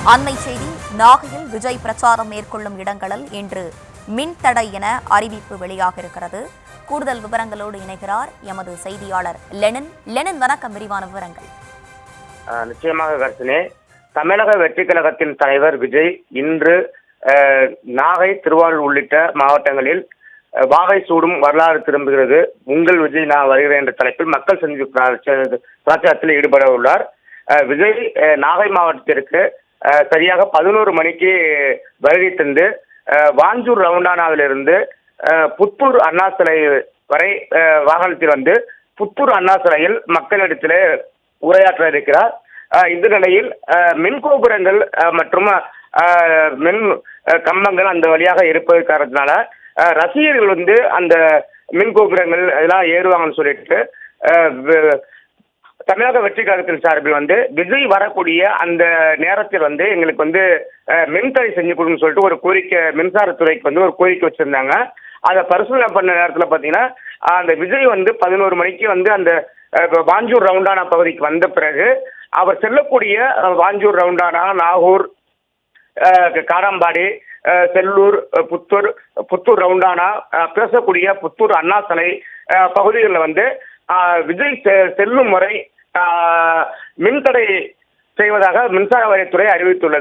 அண்மை செய்தி, நாகையில் விஜய் பிரச்சாரம் மேற்கொள்ளும் இடங்களில் இன்று மின்தடை என அறிவிப்பு வெளியாக இருக்கிறது. கூடுதல் விவரங்களோடு இணைகிறார் எமது செய்தியாளர் லெனின். லெனின், வணக்கம். விரிவான விவரங்கள். நிச்சயமாக கர்ஷனே, தமிழக வெற்றிக் கழகத்தின் தலைவர் விஜய் இன்று நாகை, திருவாரூர் உள்ளிட்ட மாவட்டங்களில் வாகை சூடும் வரலாறு திரும்புகிறது, உங்கள் விஜய் நான் வருகிறேன் என்ற தலைப்பில் மக்கள் சந்திப்பு பிரச்சாரத்தில் ஈடுபட உள்ளார். விஜய் நாகை மாவட்டத்திற்கு சரியாக 11 மணிக்கு வருகை தந்து வாஞ்சூர் ரவுண்டானாவிலிருந்து புத்தூர் அண்ணா சிலை வரை வாகனத்தில் வந்து புத்தூர் அண்ணா சிலையில் மக்களிடத்தில் உரையாற்ற இருக்கிறார். இந்த நிலையில் மின் கோபுரங்கள் மற்றும் மின் கம்பங்கள் அந்த வழியாக இருப்பது காரணத்தினால ரசிகர்கள் வந்து அந்த மின் கோபுரங்கள் இதெல்லாம் ஏறுவாங்கன்னு சொல்லிட்டு தமிழக வெற்றி கழகத்தின் சார்பில் வந்து விஜய் வரக்கூடிய அந்த நேரத்தில் வந்து எங்களுக்கு வந்து மின்தடை செஞ்சு கொடுன்னு சொல்லிட்டு ஒரு கோரிக்கை மின்சாரத்துறைக்கு வந்து ஒரு கோரிக்கை வச்சிருந்தாங்க. அதை பரிசீலனை பண்ண நேரத்தில் பார்த்தீங்கன்னா அந்த விஜய் வந்து 11 மணிக்கு வந்து அந்த வாஞ்சூர் ரவுண்டானா பகுதிக்கு வந்த பிறகு அவர் செல்லக்கூடிய வாஞ்சூர் ரவுண்டானா, நாகூர், காரம்பாடி, செல்லூர், புத்தூர் ரவுண்டானா, பேசக்கூடிய புத்தூர் அண்ணா சிலை பகுதிகளில் வந்து விஜய் செல்லும் வரை மின்தடை செய்வதாக மின்சார வாரியத்துறை அறிவித்துள்ளது.